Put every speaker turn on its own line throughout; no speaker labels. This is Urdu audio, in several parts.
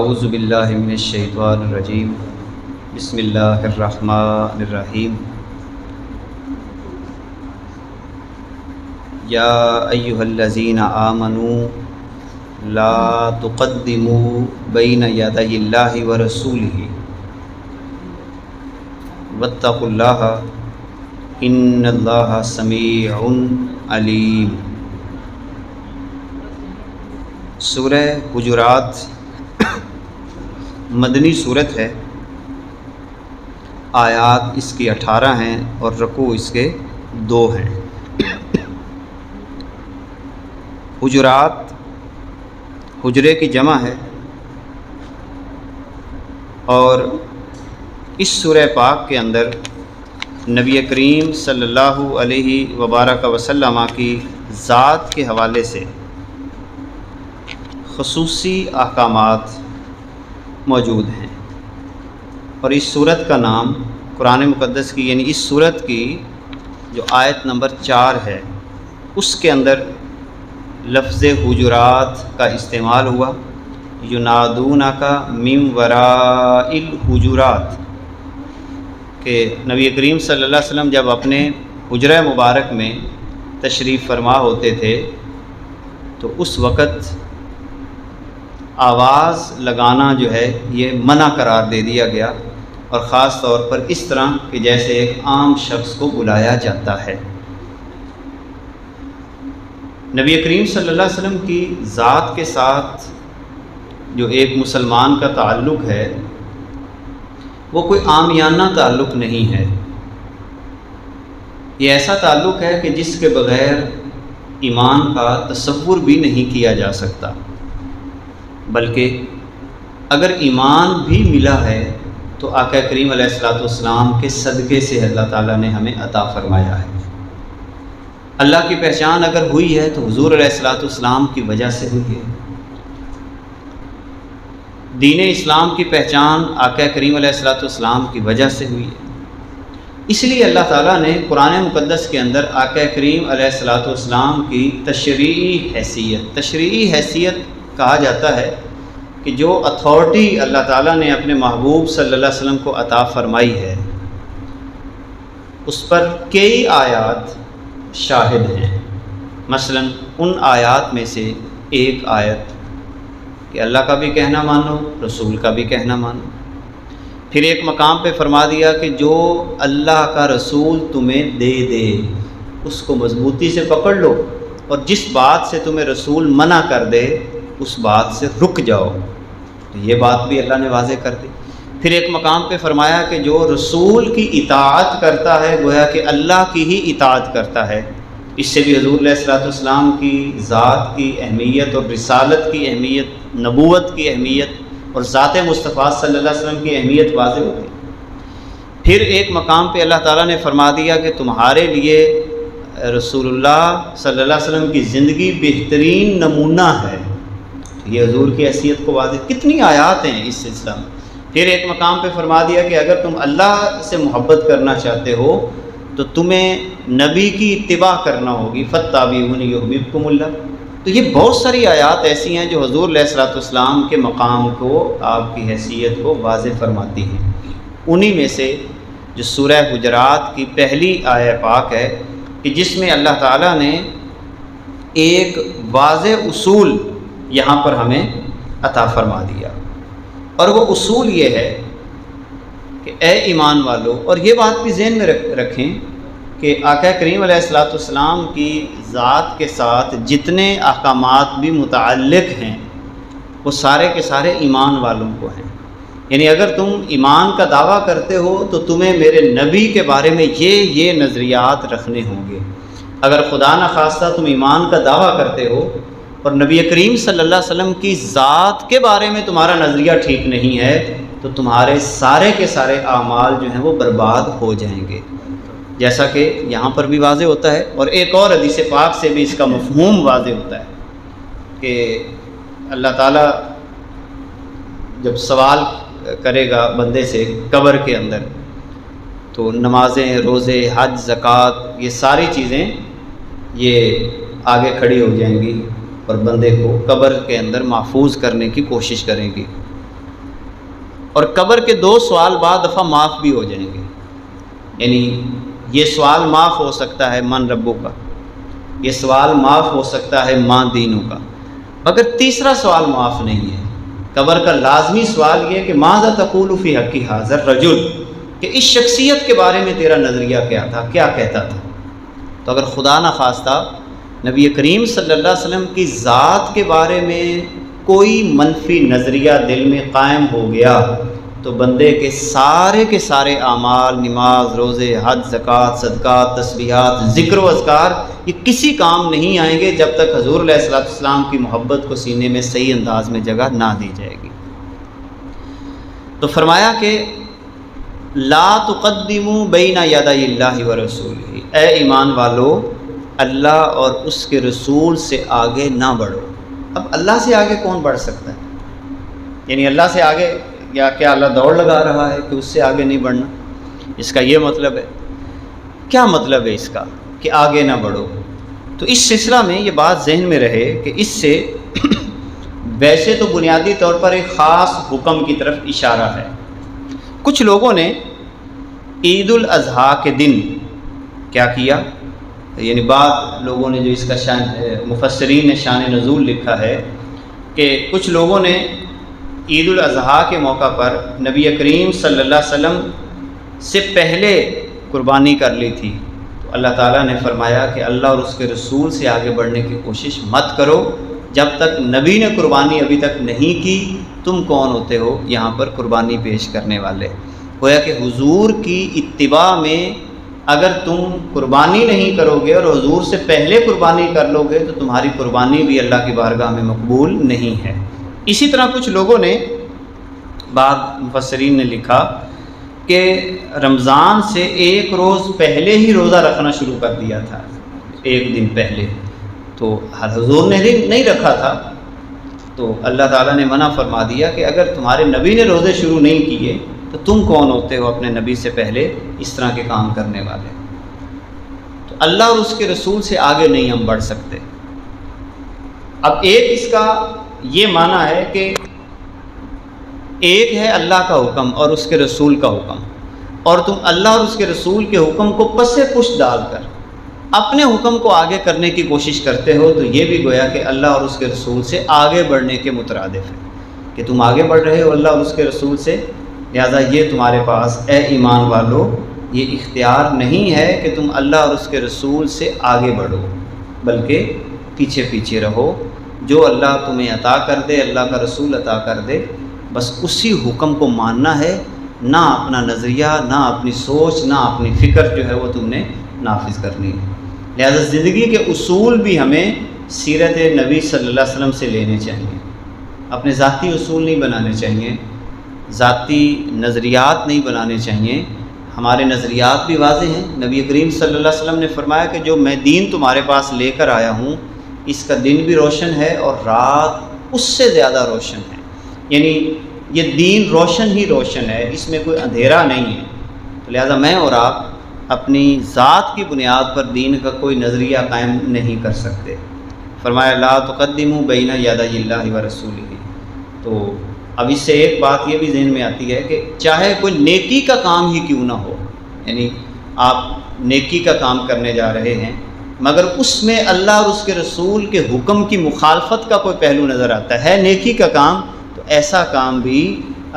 اعوذ باللہ من الشیطان الرجیم بسم اللہ الرحمن الرحیم یا ایہا الذین آمنوا لا تقدموا بین یدی اللہ ورسولہ واتقوا اللہ ان اللہ سمیع علیم۔ سورہ حجرات مدنی صورت ہے، آیات اس کی 18 ہیں اور رکوع اس کے 2 ہیں۔ حجرات حجرے کی جمع ہے، اور اس سورہ پاک کے اندر نبی کریم صلی اللہ علیہ وبارک وسلم کی ذات کے حوالے سے خصوصی احکامات موجود ہیں، اور اس صورت کا نام قرآن مقدس کی یعنی اس صورت کی جو آیت نمبر 4 ہے اس کے اندر لفظ حجرات کا استعمال ہوا، ینادونک من وراء الحجرات، کہ نبی کریم صلی اللہ علیہ وسلم جب اپنے حجرہ مبارک میں تشریف فرما ہوتے تھے تو اس وقت آواز لگانا جو ہے یہ منع قرار دے دیا گیا، اور خاص طور پر اس طرح کہ جیسے ایک عام شخص کو بلایا جاتا ہے۔ نبی کریم صلی اللہ علیہ وسلم کی ذات کے ساتھ جو ایک مسلمان کا تعلق ہے وہ کوئی عامیانہ تعلق نہیں ہے، یہ ایسا تعلق ہے کہ جس کے بغیر ایمان کا تصور بھی نہیں کیا جا سکتا، بلکہ اگر ایمان بھی ملا ہے تو آقا کریم علیہ السلام کے صدقے سے اللہ تعالیٰ نے ہمیں عطا فرمایا ہے۔ اللہ کی پہچان اگر ہوئی ہے تو حضور علیہ السلام کی وجہ سے ہوئی ہے۔ دین اسلام کی پہچان آقا کریم علیہ السلام کی وجہ سے ہوئی ہے، اس لیے اللہ تعالیٰ نے قرآن مقدس کے اندر آقا کریم علیہ السلام کی تشریعی حیثیت کہا جاتا ہے کہ جو اتھارٹی اللہ تعالیٰ نے اپنے محبوب صلی اللہ علیہ وسلم کو عطا فرمائی ہے اس پر کئی آیات شاہد ہیں۔ مثلا ان آیات میں سے ایک آیت کہ اللہ کا بھی کہنا مانو، رسول کا بھی کہنا مانو۔ پھر ایک مقام پہ فرما دیا کہ جو اللہ کا رسول تمہیں دے دے اس کو مضبوطی سے پکڑ لو، اور جس بات سے تمہیں رسول منع کر دے اس بات سے رک جاؤ۔ تو یہ بات بھی اللہ نے واضح کر دی۔ پھر ایک مقام پہ فرمایا کہ جو رسول کی اطاعت کرتا ہے گویا کہ اللہ کی ہی اطاعت کرتا ہے۔ اس سے بھی حضور علیہ السلام کی ذات کی اہمیت اور رسالت کی اہمیت، نبوت کی اہمیت اور ذات مصطفیٰ صلی اللہ علیہ وسلم کی اہمیت واضح ہوتی۔ پھر ایک مقام پہ اللہ تعالیٰ نے فرما دیا کہ تمہارے لیے رسول اللہ صلی اللہ علیہ وسلم کی زندگی بہترین نمونہ ہے۔ یہ حضور کی حیثیت کو واضح، کتنی آیات ہیں اس سلسلہ میں۔ پھر ایک مقام پہ فرما دیا کہ اگر تم اللہ سے محبت کرنا چاہتے ہو تو تمہیں نبی کی اتباع کرنا ہوگی، فاتبعونی یحببکم اللہ۔ تو یہ بہت ساری آیات ایسی ہیں جو حضور علیہ السلام کے مقام کو، آپ کی حیثیت کو واضح فرماتی ہیں۔ انہی میں سے جو سورہ حجرات کی پہلی آیہ پاک ہے کہ جس میں اللہ تعالیٰ نے ایک واضح اصول یہاں پر ہمیں عطا فرما دیا، اور وہ اصول یہ ہے کہ اے ایمان والو، اور یہ بات بھی ذہن میں رکھیں کہ آقا کریم علیہ السلام کی ذات کے ساتھ جتنے احکامات بھی متعلق ہیں وہ سارے کے سارے ایمان والوں کو ہیں۔ یعنی اگر تم ایمان کا دعویٰ کرتے ہو تو تمہیں میرے نبی کے بارے میں یہ نظریات رکھنے ہوں گے۔ اگر خدا نخواستہ تم ایمان کا دعویٰ کرتے ہو اور نبی کریم صلی اللہ علیہ وسلم کی ذات کے بارے میں تمہارا نظریہ ٹھیک نہیں ہے تو تمہارے سارے کے سارے اعمال جو ہیں وہ برباد ہو جائیں گے، جیسا کہ یہاں پر بھی واضح ہوتا ہے۔ اور ایک اور حدیث پاک سے بھی اس کا مفہوم واضح ہوتا ہے کہ اللہ تعالیٰ جب سوال کرے گا بندے سے قبر کے اندر تو نمازیں، روزے، حج، زکوٰۃ، یہ ساری چیزیں یہ آگے کھڑی ہو جائیں گی اور بندے کو قبر کے اندر محفوظ کرنے کی کوشش کریں گی۔ اور قبر کے 2 سوال بعد دفعہ معاف بھی ہو جائیں گے. یعنی یہ سوال معاف ہو سکتا ہے من ربوں کا، یہ سوال معاف ہو سکتا ہے ماں دینوں کا، مگر تیسرا سوال معاف نہیں ہے. قبر کا لازمی سوال یہ کہ ماذا تقول فی حق ھذا الرجل، کہ اس شخصیت کے بارے میں تیرا نظریہ کیا تھا، کیا کہتا تھا. تو اگر خدا نخواستہ نبی کریم صلی اللہ علیہ وسلم کی ذات کے بارے میں کوئی منفی نظریہ دل میں قائم ہو گیا تو بندے کے سارے اعمال، نماز، روزے، حج، زکوٰۃ، صدقات، تسبیحات، ذکر و اذکار، یہ کسی کام نہیں آئیں گے جب تک حضور علیہ الصلوۃ والسلام کی محبت کو سینے میں صحیح انداز میں جگہ نہ دی جائے گی. تو فرمایا کہ لا تقدموا بین یدی اللہ ورسولہ، اے ایمان والو اللہ اور اس کے رسول سے آگے نہ بڑھو. اب اللہ سے آگے کون بڑھ سکتا ہے؟ یعنی اللہ سے آگے، یا کیا اللہ دوڑ لگا رہا ہے کہ اس سے آگے نہیں بڑھنا؟ اس کا یہ مطلب ہے. کیا مطلب ہے اس کا کہ آگے نہ بڑھو؟ تو اس سلسلہ میں یہ بات ذہن میں رہے کہ اس سے ویسے تو بنیادی طور پر ایک خاص حکم کی طرف اشارہ ہے. کچھ لوگوں نے عید الاضحیٰ کے دن کیا کیا، یعنی بعض لوگوں نے جو اس کا مفسرین نے شان نزول لکھا ہے کہ کچھ لوگوں نے عید الاضحیٰ کے موقع پر نبی کریم صلی اللہ علیہ وسلم سے پہلے قربانی کر لی تھی. تو اللہ تعالیٰ نے فرمایا کہ اللہ اور اس کے رسول سے آگے بڑھنے کی کوشش مت کرو، جب تک نبی نے قربانی ابھی تک نہیں کی تم کون ہوتے ہو یہاں پر قربانی پیش کرنے والے. گویا کہ حضور کی اتباع میں اگر تم قربانی نہیں کرو گے اور حضور سے پہلے قربانی کر لو گے تو تمہاری قربانی بھی اللہ کی بارگاہ میں مقبول نہیں ہے. اسی طرح کچھ لوگوں نے، بعض مفسرین نے لکھا کہ رمضان سے 1 روز پہلے ہی روزہ رکھنا شروع کر دیا تھا، 1 دن پہلے. تو حضور نے نہیں رکھا تھا تو اللہ تعالیٰ نے منع فرما دیا کہ اگر تمہارے نبی نے روزے شروع نہیں کیے تو تم کون ہوتے ہو اپنے نبی سے پہلے اس طرح کے کام کرنے والے. تو اللہ اور اس کے رسول سے آگے نہیں ہم بڑھ سکتے. اب ایک اس کا یہ معنی ہے کہ ایک ہے اللہ کا حکم اور اس کے رسول کا حکم، اور تم اللہ اور اس کے رسول کے حکم کو پس پش ڈال کر اپنے حکم کو آگے کرنے کی کوشش کرتے ہو، تو یہ بھی گویا کہ اللہ اور اس کے رسول سے آگے بڑھنے کے مترادف ہے کہ تم آگے بڑھ رہے ہو اللہ اور اس کے رسول سے، لہذا یہ تمہارے پاس اے ایمان والو یہ اختیار نہیں ہے کہ تم اللہ اور اس کے رسول سے آگے بڑھو، بلکہ پیچھے پیچھے رہو. جو اللہ تمہیں عطا کر دے، اللہ کا رسول عطا کر دے، بس اسی حکم کو ماننا ہے، نہ اپنا نظریہ، نہ اپنی سوچ، نہ اپنی فکر جو ہے وہ تم نے نافذ کرنی ہے. لہذا زندگی کے اصول بھی ہمیں سیرت نبی صلی اللہ علیہ وسلم سے لینے چاہیے. اپنے ذاتی اصول نہیں بنانے چاہیے، ذاتی نظریات نہیں بنانے چاہیے. ہمارے نظریات بھی واضح ہیں. نبی کریم صلی اللہ علیہ وسلم نے فرمایا کہ جو میں دین تمہارے پاس لے کر آیا ہوں اس کا دن بھی روشن ہے اور رات اس سے زیادہ روشن ہے. یعنی یہ دین روشن ہی روشن ہے، اس میں کوئی اندھیرا نہیں ہے. تو لہذا میں اور آپ اپنی ذات کی بنیاد پر دین کا کوئی نظریہ قائم نہیں کر سکتے. فرمایا لا تقدموا بین یدی اللہ ورسولہ. تو اب اس سے ایک بات یہ بھی ذہن میں آتی ہے کہ چاہے کوئی نیکی کا کام ہی کیوں نہ ہو، یعنی آپ نیکی کا کام کرنے جا رہے ہیں مگر اس میں اللہ اور اس کے رسول کے حکم کی مخالفت کا کوئی پہلو نظر آتا ہے نیکی کا کام، تو ایسا کام بھی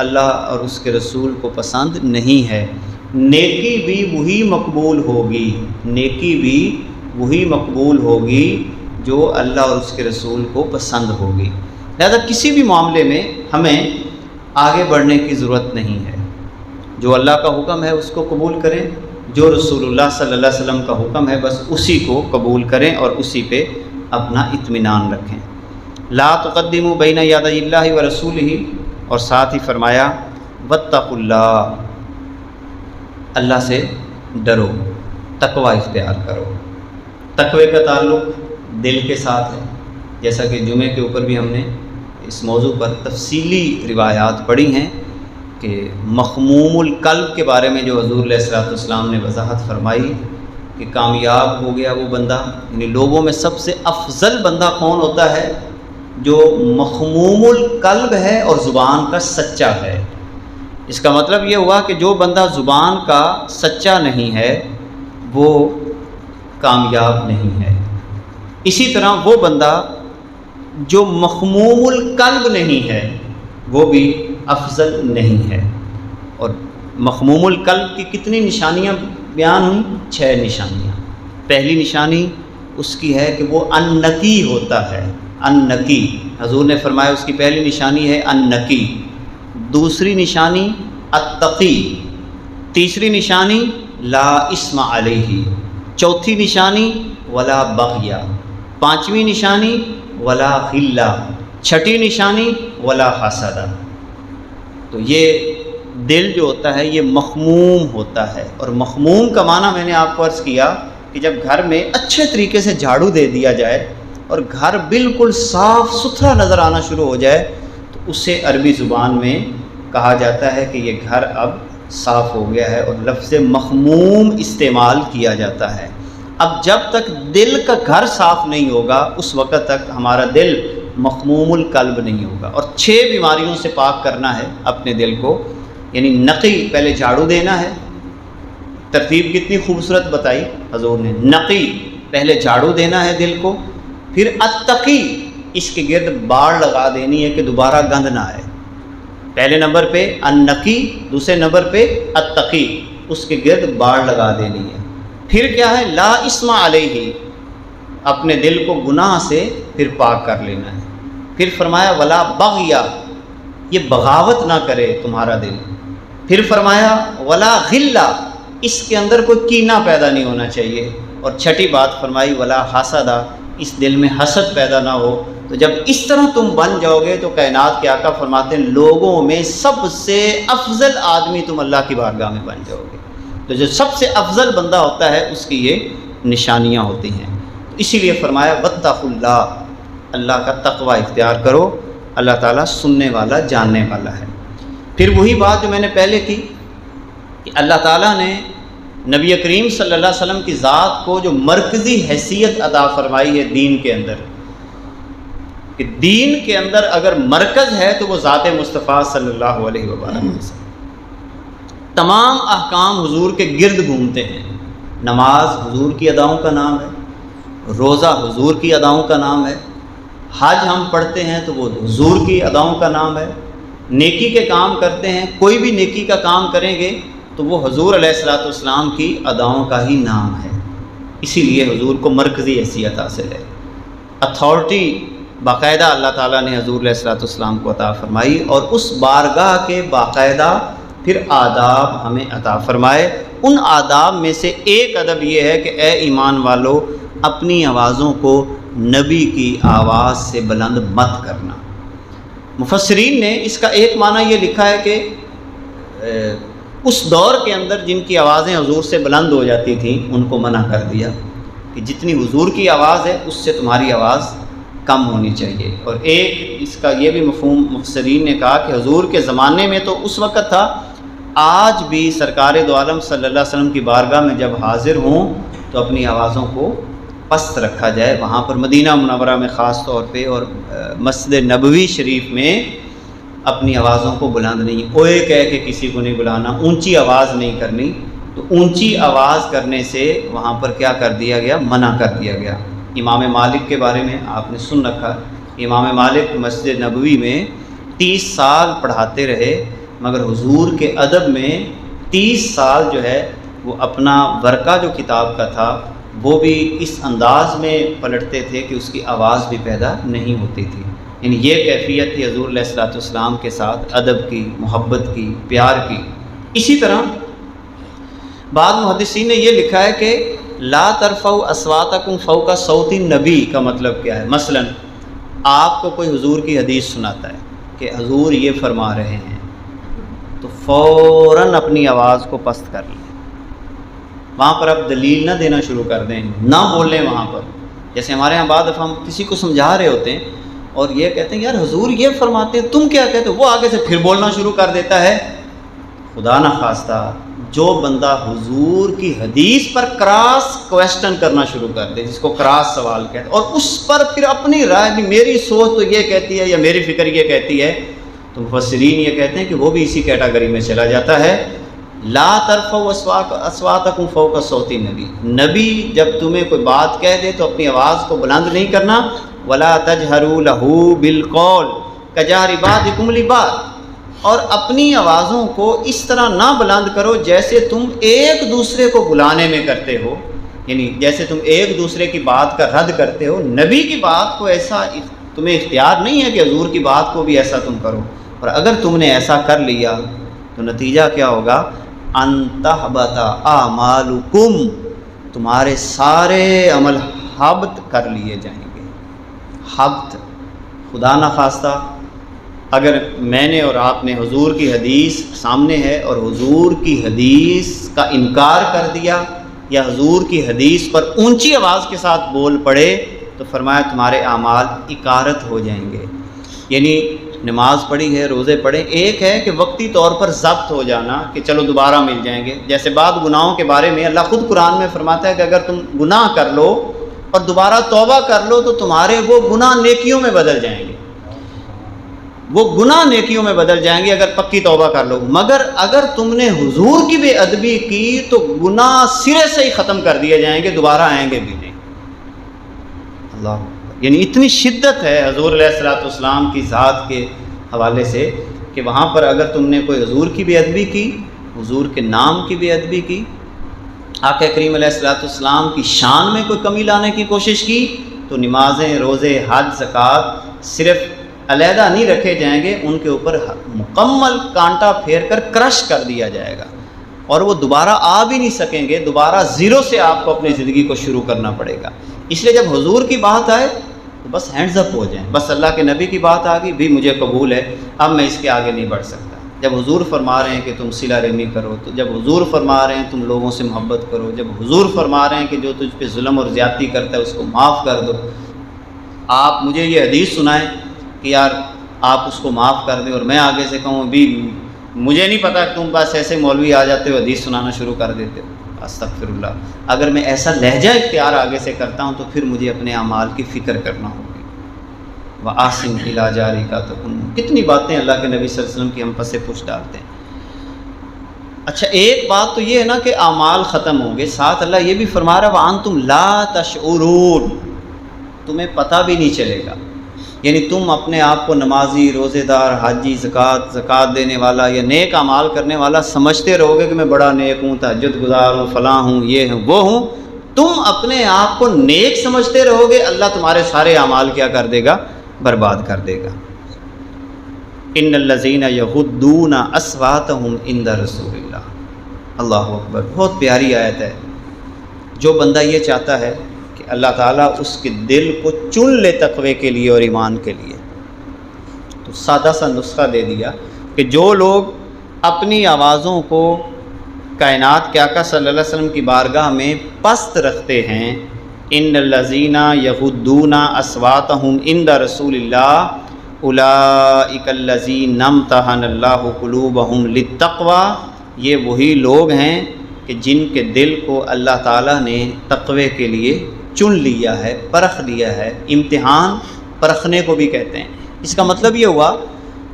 اللہ اور اس کے رسول کو پسند نہیں ہے. نیکی بھی وہی مقبول ہوگی، نیکی بھی وہی مقبول ہوگی جو اللہ اور اس کے رسول کو پسند ہوگی. لہذا کسی بھی معاملے میں ہمیں آگے بڑھنے کی ضرورت نہیں ہے. جو اللہ کا حکم ہے اس کو قبول کریں، جو رسول اللہ صلی اللہ علیہ وسلم کا حکم ہے بس اسی کو قبول کریں اور اسی پہ اپنا اطمینان رکھیں. لا تقدموا بین یدی اللہ ورسولہ، اور ساتھ ہی فرمایا واتقوا اللہ، اللہ سے ڈرو، تقوی اختیار کرو. تقوی کا تعلق دل کے ساتھ ہے، جیسا کہ جمعے کے اوپر بھی ہم نے اس موضوع پر تفصیلی روایات پڑھی ہیں کہ مخموم القلب کے بارے میں جو حضور علیہ الصلوۃ والسلام نے وضاحت فرمائی کہ کامیاب ہو گیا وہ بندہ، یعنی لوگوں میں سب سے افضل بندہ کون ہوتا ہے؟ جو مخموم القلب ہے اور زبان کا سچا ہے. اس کا مطلب یہ ہوا کہ جو بندہ زبان کا سچا نہیں ہے وہ کامیاب نہیں ہے. اسی طرح وہ بندہ جو مخموم القلب نہیں ہے وہ بھی افضل نہیں ہے. اور مخموم القلب کی کتنی نشانیاں بیان ہوئیں؟ 6 نشانیاں. پہلی نشانی اس کی ہے کہ وہ النقی ہوتا ہے. النقی، حضور نے فرمایا اس کی پہلی نشانی ہے النقی. دوسری نشانی التقی. تیسری نشانی لا اسم علیہ. چوتھی نشانی ولا بغیہ. پانچویں نشانی ولا غلہ. چھٹی نشانی ولا حسد. تو یہ دل جو ہوتا ہے یہ مخموم ہوتا ہے. اور مخموم کا معنی میں نے آپ کو عرض کیا کہ جب گھر میں اچھے طریقے سے جھاڑو دے دیا جائے اور گھر بالکل صاف ستھرا نظر آنا شروع ہو جائے تو اسے عربی زبان میں کہا جاتا ہے کہ یہ گھر اب صاف ہو گیا ہے، اور لفظ مخموم استعمال کیا جاتا ہے. اب جب تک دل کا گھر صاف نہیں ہوگا اس وقت تک ہمارا دل مخموم القلب نہیں ہوگا. اور 6 بیماریوں سے پاک کرنا ہے اپنے دل کو. یعنی نقی، پہلے جھاڑو دینا ہے. ترتیب کتنی خوبصورت بتائی حضور نے. نقی، پہلے جھاڑو دینا ہے دل کو. پھر اتقی، اس کے گرد باڑ لگا دینی ہے کہ دوبارہ گند نہ آئے. پہلے نمبر پہ النقی، دوسرے نمبر پہ اتقی، اس کے گرد باڑ لگا دینی ہے. پھر کیا ہے؟ لا اسم علیہ، اپنے دل کو گناہ سے پھر پاک کر لینا ہے. پھر فرمایا ولا بغیہ، یہ بغاوت نہ کرے تمہارا دل. پھر فرمایا ولا غلہ، اس کے اندر کوئی کینہ پیدا نہیں ہونا چاہیے. اور چھٹی بات فرمائی ولا حسدہ، اس دل میں حسد پیدا نہ ہو. تو جب اس طرح تم بن جاؤ گے تو کائنات کے آقا فرماتے ہیں لوگوں میں سب سے افضل آدمی تم اللہ کی بارگاہ میں بن جاؤ گے. تو جو سب سے افضل بندہ ہوتا ہے اس کی یہ نشانیاں ہوتی ہیں. اسی لیے فرمایا واتقوا اللہ، اللہ کا تقوی اختیار کرو. اللہ تعالیٰ سننے والا جاننے والا ہے. پھر وہی بات جو میں نے پہلے کی کہ اللہ تعالیٰ نے نبی کریم صلی اللہ علیہ وسلم کی ذات کو جو مرکزی حیثیت عطا فرمائی ہے دین کے اندر، کہ دین کے اندر اگر مرکز ہے تو وہ ذات مصطفیٰ صلی اللہ علیہ وسلم. تمام احکام حضور کے گرد گھومتے ہیں. نماز حضور کی اداؤں کا نام ہے، روزہ حضور کی اداؤں کا نام ہے، حج ہم پڑھتے ہیں تو وہ حضور کی اداؤں کا نام ہے. نیکی کے کام کرتے ہیں، کوئی بھی نیکی کا کام کریں گے تو وہ حضور علیہ الصلوۃ والسلام کی اداؤں کا ہی نام ہے. اسی لیے حضور کو مرکزی حیثیت حاصل ہے. اتھارٹی باقاعدہ اللہ تعالیٰ نے حضور علیہ الصلوۃ والسلام کو عطا فرمائی، اور اس بارگاہ کے باقاعدہ پھر آداب ہمیں عطا فرمائے. ان آداب میں سے ایک ادب یہ ہے کہ اے ایمان والو اپنی آوازوں کو نبی کی آواز سے بلند مت کرنا. مفسرین نے اس کا ایک معنی یہ لکھا ہے کہ اس دور کے اندر جن کی آوازیں حضور سے بلند ہو جاتی تھیں ان کو منع کر دیا کہ جتنی حضور کی آواز ہے اس سے تمہاری آواز کم ہونی چاہیے. اور ایک اس کا یہ بھی مفہوم مفسرین نے کہا کہ حضور کے زمانے میں تو اس وقت تھا، آج بھی سرکار دو عالم صلی اللہ علیہ وسلم کی بارگاہ میں جب حاضر ہوں تو اپنی آوازوں کو پست رکھا جائے. وہاں پر مدینہ منورہ میں خاص طور پہ اور مسجد نبوی شریف میں اپنی آوازوں کو بلند نہیں، اوے کہہ کے کسی کو نہیں بلانا، اونچی آواز نہیں کرنی. تو اونچی آواز کرنے سے وہاں پر کیا کر دیا گیا؟ منع کر دیا گیا. امام مالک کے بارے میں آپ نے سن رکھا، امام مالک مسجد نبوی میں 30 سال پڑھاتے رہے، مگر حضور کے ادب میں 30 سال جو ہے وہ اپنا ورقہ جو کتاب کا تھا وہ بھی اس انداز میں پلٹتے تھے کہ اس کی آواز بھی پیدا نہیں ہوتی تھی. یعنی یہ کیفیت تھی حضور علیہ الصلوۃ والسلام کے ساتھ ادب کی، محبت کی، پیار کی. اسی طرح بعض محدثین نے یہ لکھا ہے کہ لا ترفعوا اصواتکم فوق صوت النبی کا مطلب کیا ہے؟ مثلا آپ کو کوئی حضور کی حدیث سناتا ہے کہ حضور یہ فرما رہے ہیں تو فوراً اپنی آواز کو پست کر لیں. وہاں پر آپ دلیل نہ دینا شروع کر دیں، نہ بولیں وہاں پر. جیسے ہمارے یہاں بعد دفعہ ہم کسی کو سمجھا رہے ہوتے ہیں اور یہ کہتے ہیں یار حضور یہ فرماتے ہیں تم کیا کہتے ہو، وہ آگے سے پھر بولنا شروع کر دیتا ہے. خدا نہ خواستہ جو بندہ حضور کی حدیث پر کراس کویسچن کرنا شروع کر دے، جس کو کراس سوال کہتے ہیں، اور اس پر پھر اپنی رائے بھی، میری سوچ تو یہ کہتی ہے یا میری فکر یہ کہتی ہے، تو مفسرین یہ کہتے ہیں کہ وہ بھی اسی کیٹیگری میں چلا جاتا ہے۔ لا ترفعوا اصواتکم فوق صوت النبی، نبی جب تمہیں کوئی بات کہہ دے تو اپنی آواز کو بلند نہیں کرنا۔ ولا تجہروا لہ بالقول کجہر بعضکم لبعض، اور اپنی آوازوں کو اس طرح نہ بلند کرو جیسے تم ایک دوسرے کو بلانے میں کرتے ہو، یعنی جیسے تم ایک دوسرے کی بات کا رد کرتے ہو۔ نبی کی بات کو ایسا تمہیں اختیار نہیں ہے کہ حضور کی بات کو بھی ایسا تم کرو، اور اگر تم نے ایسا کر لیا تو نتیجہ کیا ہوگا؟ ان تحبط اعمالکم، تمہارے سارے عمل حبط کر لیے جائیں گے۔ حبط، خدا نخواستہ اگر میں نے اور آپ نے حضور کی حدیث سامنے ہے اور حضور کی حدیث کا انکار کر دیا یا حضور کی حدیث پر اونچی آواز کے ساتھ بول پڑے تو فرمایا تمہارے اعمال اکارت ہو جائیں گے۔ یعنی نماز پڑھی ہے، روزے پڑھے، ایک ہے کہ وقتی طور پر ضبط ہو جانا کہ چلو دوبارہ مل جائیں گے، جیسے بعض گناہوں کے بارے میں اللہ خود قرآن میں فرماتا ہے کہ اگر تم گناہ کر لو اور دوبارہ توبہ کر لو تو تمہارے وہ گناہ نیکیوں میں بدل جائیں گے، وہ گناہ نیکیوں میں بدل جائیں گے اگر پکی توبہ کر لو۔ مگر اگر تم نے حضور کی بے ادبی کی تو گناہ سرے سے ہی ختم کر دیے جائیں گے، دوبارہ آئیں گے بھی نہیں۔ اللہ، یعنی اتنی شدت ہے حضور علیہ الصلوۃ والسلام کی ذات کے حوالے سے کہ وہاں پر اگر تم نے کوئی حضور کی بے ادبی کی، حضور کے نام کی بے ادبی کی، آقا کریم علیہ الصلوۃ والسلام کی شان میں کوئی کمی لانے کی کوشش کی تو نمازیں، روزے، حج، زکوٰۃ صرف علیحدہ نہیں رکھے جائیں گے، ان کے اوپر مکمل کانٹا پھیر کر کرش کر دیا جائے گا اور وہ دوبارہ آ بھی نہیں سکیں گے، دوبارہ زیرو سے آپ کو اپنی زندگی کو شروع کرنا پڑے گا۔ اس لیے جب حضور کی بات آئے تو بس ہینڈز اپ ہو جائیں، بس اللہ کے نبی کی بات آ گئی بھی مجھے قبول ہے، اب میں اس کے آگے نہیں بڑھ سکتا۔ جب حضور فرما رہے ہیں کہ تم صلہ رحمی کرو، تو جب حضور فرما رہے ہیں تم لوگوں سے محبت کرو، جب حضور فرما رہے ہیں کہ جو تجھ پہ ظلم اور زیادتی کرتا ہے اس کو معاف کر دو، آپ مجھے یہ حدیث سنائیں کہ یار آپ اس کو معاف کر دیں اور میں آگے سے کہوں بھی مجھے نہیں پتہ تم بس ایسے مولوی آ جاتے ہو حدیث سنانا شروع کر دیتے ہو، استغفر اللہ۔ اگر میں ایسا لہجہ اختیار آگے سے کرتا ہوں تو پھر مجھے اپنے اعمال کی فکر کرنا ہوگی۔ وَأَحْسِنْ إِلَىٰ جَارِكَ تَكُنْ، کتنی باتیں اللہ کے نبی صلی اللہ علیہ وسلم کی ہم پس پوچھ ڈالتے ہیں۔ اچھا ایک بات تو یہ ہے نا کہ اعمال ختم ہوں گے، ساتھ اللہ یہ بھی فرما رہا ہے وَأَنْتُمْ لَا تَشْعُرُونَ، تمہیں پتہ بھی نہیں چلے گا، یعنی تم اپنے آپ کو نمازی، روزے دار، حاجی، زکوٰۃ دینے والا یا نیک اعمال کرنے والا سمجھتے رہو گے کہ میں بڑا نیک ہوں، تہجد گزار ہوں، فلاں ہوں، یہ ہوں، وہ ہوں۔ تم اپنے آپ کو نیک سمجھتے رہو گے، اللہ تمہارے سارے اعمال کیا کر دے گا؟ برباد کر دے گا۔ ان الذین یغضون اصواتهم عند رسول اللہ، اللہ اکبر، بہت پیاری آیت ہے۔ جو بندہ یہ چاہتا ہے کہ اللہ تعالیٰ اس کے دل کو چن لے تقوی کے لیے اور ایمان کے لیے، تو سادہ سا نسخہ دے دیا کہ جو لوگ اپنی آوازوں کو کائنات کے آقا صلی اللہ علیہ وسلم کی بارگاہ میں پست رکھتے ہیں، ان الذین یغضون اصواتهم عند رسول اللہ اولئک الذین امتحن اللہ قلوبهم للتقوی، یہ وہی لوگ ہیں کہ جن کے دل کو اللہ تعالیٰ نے تقوی کے لیے چن لیا ہے، پرکھ لیا ہے۔ امتحان پرکھنے کو بھی کہتے ہیں۔ اس کا مطلب یہ ہوا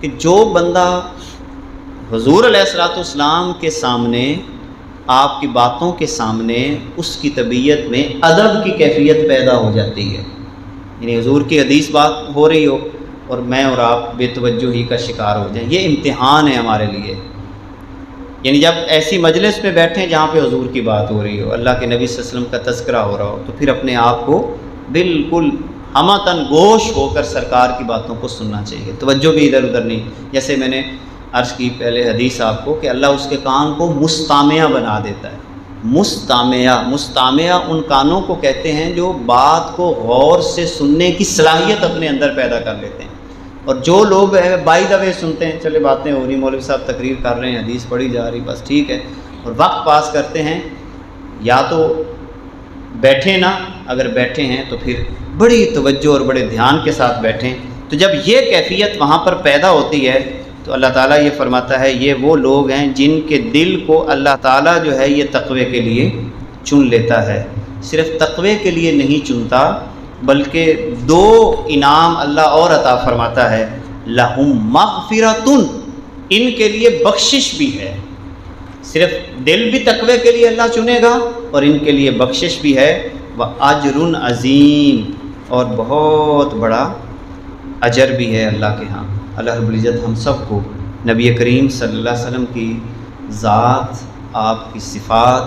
کہ جو بندہ حضور علیہ الصلوۃ والسلام کے سامنے، آپ کی باتوں کے سامنے اس کی طبیعت میں ادب کی کیفیت پیدا ہو جاتی ہے، یعنی حضور کی حدیث بات ہو رہی ہو اور میں اور آپ بے توجہی کا شکار ہو جائیں، یہ امتحان ہے ہمارے لیے۔ یعنی جب ایسی مجلس میں بیٹھیں جہاں پہ حضور کی بات ہو رہی ہو، اللہ کے نبی صلی اللہ علیہ وسلم کا تذکرہ ہو رہا ہو، تو پھر اپنے آپ کو بالکل ہمتن گوش ہو کر سرکار کی باتوں کو سننا چاہیے، توجہ بھی ادھر ادھر نہیں۔ جیسے میں نے عرض کی پہلے حدیث آپ کو کہ اللہ اس کے کان کو مستمع بنا دیتا ہے۔ مستمع ان کانوں کو کہتے ہیں جو بات کو غور سے سننے کی صلاحیت اپنے اندر پیدا کر لیتے ہیں، اور جو لوگ بائی دا وے سنتے ہیں، چلے باتیں ہو رہی، مولوی صاحب تقریر کر رہے ہیں، حدیث پڑھی جا رہی، بس ٹھیک ہے، اور وقت پاس کرتے ہیں، یا تو بیٹھیں نا، اگر بیٹھے ہیں تو پھر بڑی توجہ اور بڑے دھیان کے ساتھ بیٹھیں۔ تو جب یہ کیفیت وہاں پر پیدا ہوتی ہے تو اللہ تعالیٰ یہ فرماتا ہے یہ وہ لوگ ہیں جن کے دل کو اللہ تعالیٰ جو ہے یہ تقوی کے لیے چن لیتا ہے۔ صرف تقوی کے لیے نہیں چنتا، بلکہ دو انعام اللہ اور عطا فرماتا ہے۔ لہم مغفرۃ، ان کے لیے بخشش بھی ہے. صرف دل بھی تقوی کے لیے اللہ چنے گا اور ان کے لیے بخشش بھی ہے. وَأَجْرٌ عظیم، اور بہت بڑا اجر بھی ہے اللہ کے ہاں. اللہ رب العزت ہم سب کو نبی کریم صلی اللہ علیہ وسلم کی ذات، آپ کی صفات،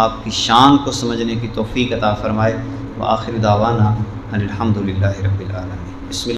آپ کی شان کو سمجھنے کی توفیق عطا فرمائے. وآخر دعوانا ان الحمد للہ رب العالمین. بسم اللہ.